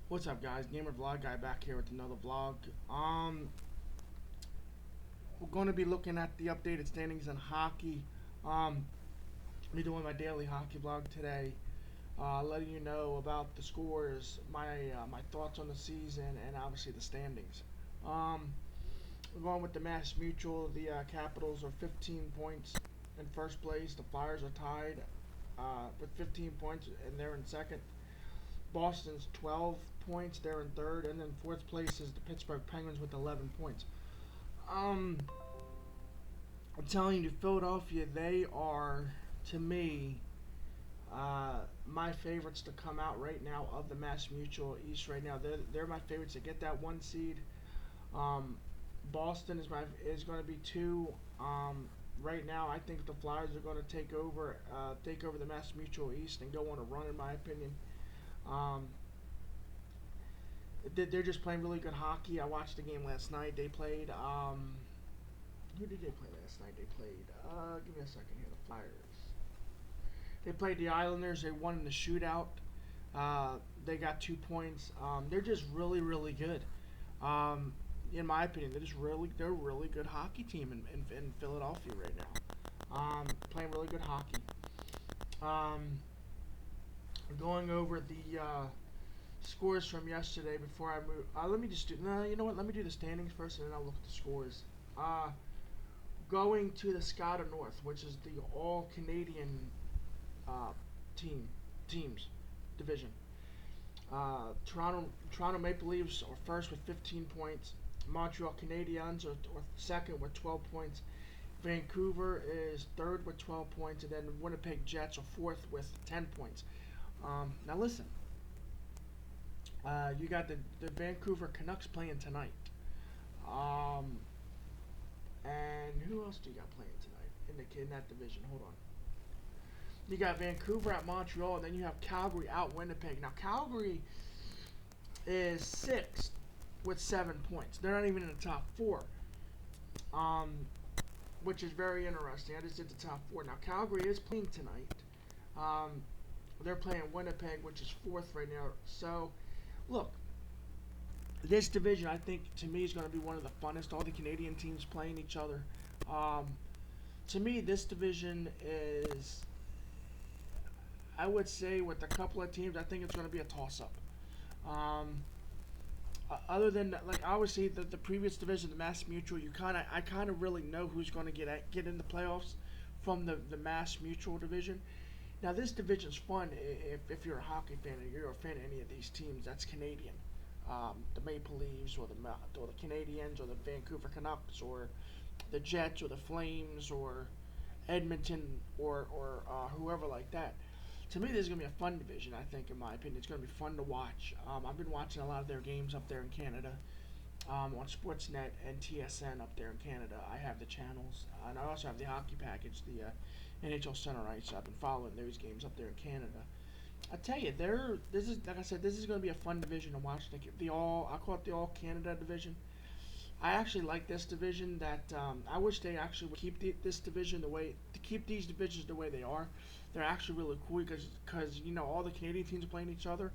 What's up, guys? Gamer Vlog Guy back here with another vlog. We're going to be looking at the updated standings in hockey. Be doing my daily hockey vlog today, letting you know about the scores, my thoughts on the season, and obviously the standings. We're going with the Mass Mutual. The Capitals are 15 points in first place. The Flyers are tied with 15 points, and they're in second. Boston's 12 points, they're in third, and then fourth place is the Pittsburgh Penguins with 11 points. I'm telling you, Philadelphia, they are, to me, my favorites to come out right now of the Mass Mutual East right now. They're my favorites to get that one seed. Um, Boston is going to be two. Right now, I think the Flyers are going to take over the Mass Mutual East and go on a run, in my opinion. Um, they're just playing really good hockey. I watched the game last night. They played. Who did they play last night? They played. Give me a second here. The Flyers. They played the Islanders. They won in the shootout. They got 2 points. They're just really, really good. In my opinion, they're a really good hockey team in Philadelphia right now. Playing really good hockey. Going over the scores from yesterday before I move. Let me just do. No, you know what? Let me do the standings first, and then I'll look at the scores. Going to the Scott North, which is the all Canadian uh, teams division. Toronto Maple Leafs are first with 15 points. Montreal Canadiens are second with 12 points. Vancouver is third with 12 points, and then Winnipeg Jets are fourth with 10 points. Now listen, you got the Vancouver Canucks playing tonight. And who else do you got playing tonight in that division? Hold on. You got Vancouver at Montreal, and then you have Calgary out Winnipeg. Now Calgary is sixth with 7 points. They're not even in the top four, which is very interesting. I just did the top four. Now Calgary is playing tonight. They're playing Winnipeg, which is fourth right now. So, look, this division, I think, to me, is going to be one of the funnest. All the Canadian teams playing each other. To me, this division is, I would say, with a couple of teams, I think it's going to be a toss-up. Other than like obviously the previous division, the Mass Mutual, I kind of really know who's going to get in the playoffs from the Mass Mutual division. Now this division's fun if you're a hockey fan or you're a fan of any of these teams that's Canadian, the Maple Leafs or the Canadiens or the Vancouver Canucks or the Jets or the Flames or Edmonton or whoever like that. To me, this is going to be a fun division, I think, in my opinion. It's going to be fun to watch. I've been watching a lot of their games up there in Canada on Sportsnet and TSN up there in Canada. I have the channels, and I also have the hockey package, the NHL Center Ice. I've been following those games up there in Canada. I tell you, this is like I said, this is going to be a fun division to watch. I call it the All Canada division. I actually like this division. I wish they actually would keep this division keep these divisions the way they are. They're actually really cool because all the Canadian teams are playing each other,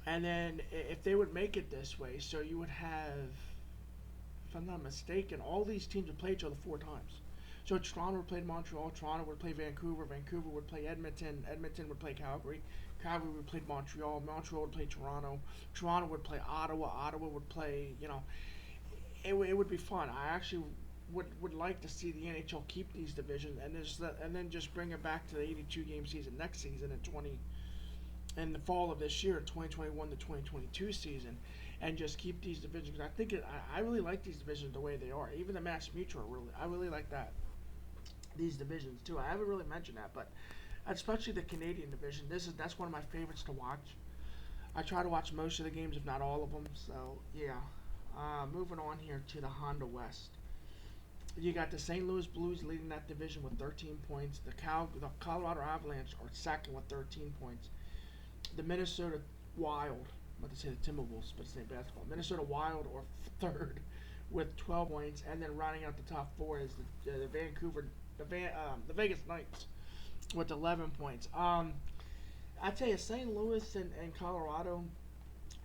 and then if they would make it this way, so you would have, if I'm not mistaken, all these teams would play each other 4 times. So Toronto would play Montreal, Toronto would play Vancouver, Vancouver would play Edmonton, Edmonton would play Calgary, Calgary would play Montreal, Montreal would play Toronto, Toronto would play Ottawa, Ottawa would play, it would be fun. I actually would like to see the NHL keep these divisions and then just bring it back to the 82 game season next season in the fall of this year, 2021 to 2022 season, and just keep these divisions. I really like these divisions the way they are. Even the Mass Mutual, I really like that. These divisions too. I haven't really mentioned that, but especially the Canadian division. That's one of my favorites to watch. I try to watch most of the games, if not all of them. So yeah. Moving on here to the Honda West. You got the St. Louis Blues leading that division with 13 points. The Colorado Avalanche are second with 13 points. The Minnesota Wild, I'm about to say the Timberwolves, but it's not basketball. Minnesota Wild are third with 12 points, and then rounding out the top four is the the Vegas Knights with 11 points. I tell you, St. Louis and Colorado,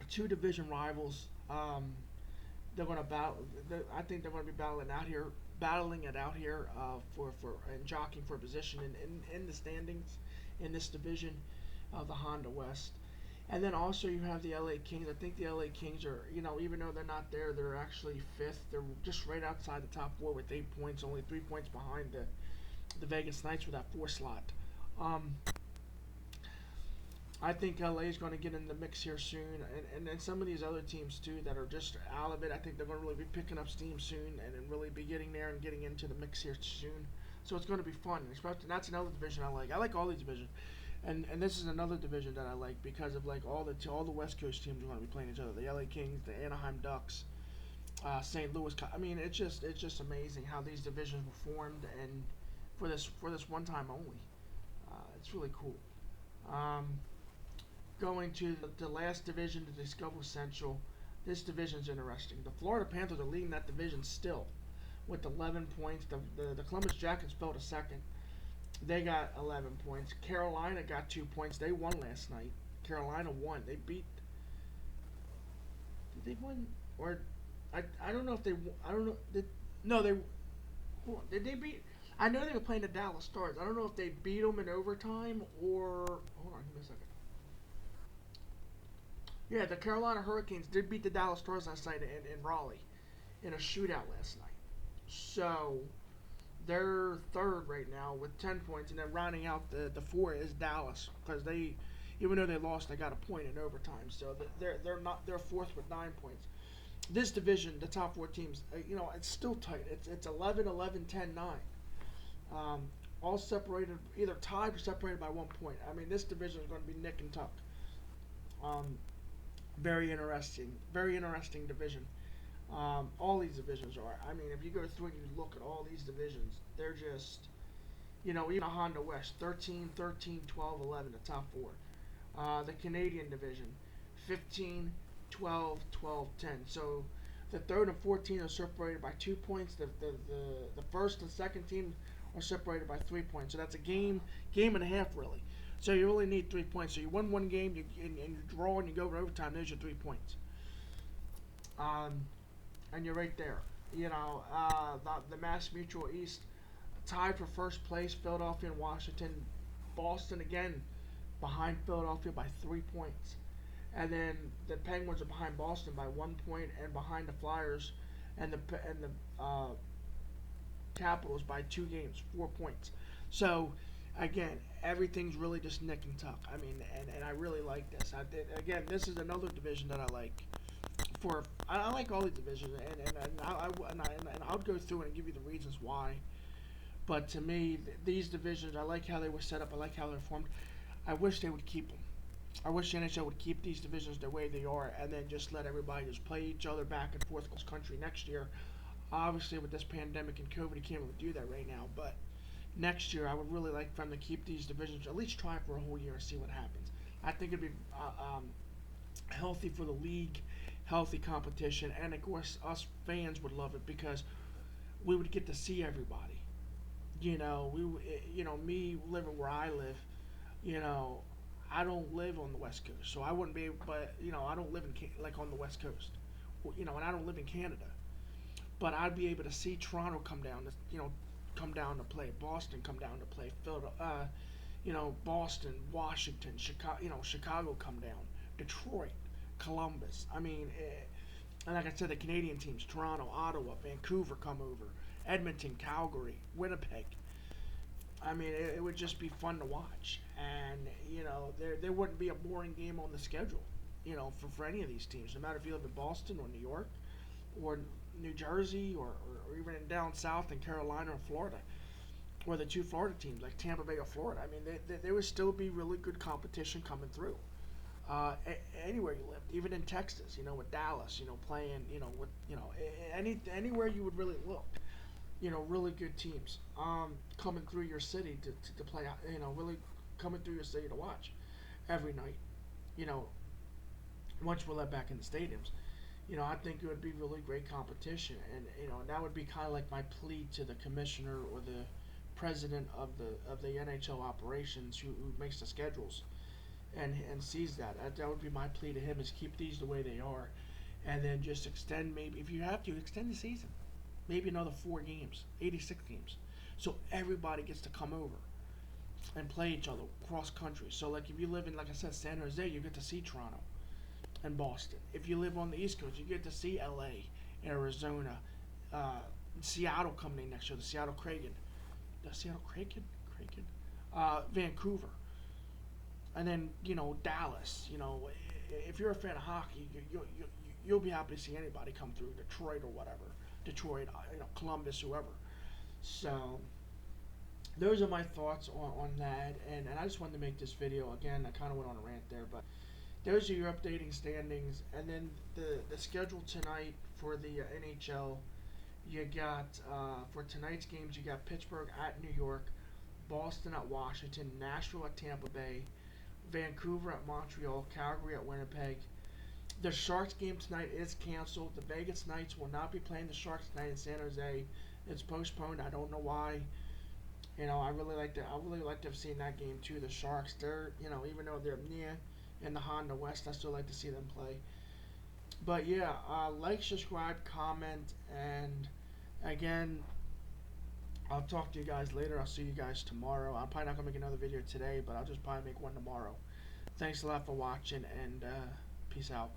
two division rivals. They're going to battle. I think they're going to be battling it out here for and jockeying for a position in the standings in this division of the Honda West. And then also you have the LA Kings. I think the LA Kings are, even though they're not there, they're actually fifth. They're just right outside the top four with 8 points, only 3 points behind the Vegas Knights with that four slot. Um, I think LA is going to get in the mix here soon, and then some of these other teams too that are just out of it. I think they're going to really be picking up steam soon, and then really be getting there and getting into the mix here soon. So it's going to be fun. Especially that's another division I like. I like all these divisions, and this is another division that I like because of like all the West Coast teams are going to be playing each other. The LA Kings, the Anaheim Ducks, St. Louis. I mean, it's just amazing how these divisions were formed, and for this one time only. It's really cool. Um, Going to the last division, the Discover Central. This division's interesting. The Florida Panthers are leading that division still with 11 points. The Columbus Jackets fell to second. They got 11 points. Carolina got 2 points. They won last night. Carolina won. They beat. Did they win? Or I don't know if they. I don't know. No, they. Did they beat? I know they were playing the Dallas Stars. I don't know if they beat them in overtime or. Hold on, give me a second. Yeah, the Carolina Hurricanes did beat the Dallas Stars last night in Raleigh in a shootout last night. So they're third right now with 10 points, and then rounding out the four is Dallas because they, even though they lost, they got a point in overtime. So they're fourth with 9 points. This division, the top four teams, it's still tight. It's 11, 11, 10, 9. All separated, either tied or separated by 1 point. I mean, this division is going to be nick and tuck. Um, very interesting division. All these divisions are. I mean, if you go through and you look at all these divisions, they're just, even the Honda West, 13, 13, 12, 11, the top four. The Canadian division, 15, 12, 12, 10. So the third and fourth team are separated by 2 points. The first and second team are separated by 3 points. So that's a game and a half, really. So you really need 3 points. So you win one game, and you draw, and you go over overtime. There's your 3 points. And you're right there. The Mass Mutual East tied for first place. Philadelphia and Washington. Boston again behind Philadelphia by 3 points. And then the Penguins are behind Boston by 1 point, and behind the Flyers and the Capitals by 2 games, 4 points. So again, everything's really just nick and tuck. I mean, and I really like this. Again, this is another division that I like. I like all the divisions, and I'll go through and give you the reasons why. But to me, these divisions, I like how they were set up. I like how they're formed. I wish they would keep them. I wish the NHL would keep these divisions the way they are, and then just let everybody just play each other back and forth across country next year. Obviously, with this pandemic and COVID, you can't really do that right now. But next year, I would really like for them to keep these divisions, at least try for a whole year and see what happens. I think it'd be healthy for the league, healthy competition, and of course, us fans would love it because we would get to see everybody. Me living where I live, you know, I don't live on the West Coast, so I wouldn't be able. But I don't live like on the West Coast, and I don't live in Canada. But I'd be able to see Toronto come down come down to play, Boston come down to play, Philadelphia, Boston, Washington, Chicago come down, Detroit, Columbus. I mean, and like I said, the Canadian teams, Toronto, Ottawa, Vancouver come over, Edmonton, Calgary, Winnipeg. I mean, it would just be fun to watch, and there wouldn't be a boring game on the schedule, for any of these teams, no matter if you live in Boston or New York or New Jersey or even down south in Carolina or Florida, or the two Florida teams like Tampa Bay or Florida. I mean, there would still be really good competition coming through. Anywhere you lived, even in Texas, with Dallas, playing, anywhere you would really look, really good teams coming through your city to play, really coming through your city to watch every night, you know, once we're let back in the stadiums. I think it would be really great competition, and that would be kind of like my plea to the commissioner or the president of the NHL operations who makes the schedules. and sees that. That would be my plea to him: is keep these the way they are, and then just extend, maybe if you have to extend the season, maybe another 4 games, 86 games, so everybody gets to come over and play each other cross country. So like if you live in, like I said, San Jose, you get to see Toronto and Boston. If you live on the East Coast, you get to see LA, Arizona, uh, Seattle coming in next year, the Seattle Kraken, Vancouver, and then Dallas. If you're a fan of hockey, you'll be happy to see anybody come through, Detroit or whatever, Columbus, whoever. So those are my thoughts on that, and I just wanted to make this video. Again, I kind of went on a rant there, but those are your updating standings. And then the schedule tonight for the NHL, you got for tonight's games, you got Pittsburgh at New York, Boston at Washington, Nashville at Tampa Bay, Vancouver at Montreal, Calgary at Winnipeg. The Sharks game tonight is canceled. The Vegas Knights will not be playing the Sharks tonight in San Jose. It's postponed. I don't know why. I really like to. I really like to have seen that game too. The Sharks, they're even though they're near in the Honda West, I still like to see them play. But yeah, like, subscribe, comment, and again, I'll talk to you guys later. I'll see you guys tomorrow. I'm probably not gonna make another video today, but I'll just probably make one tomorrow. Thanks a lot for watching, and peace out.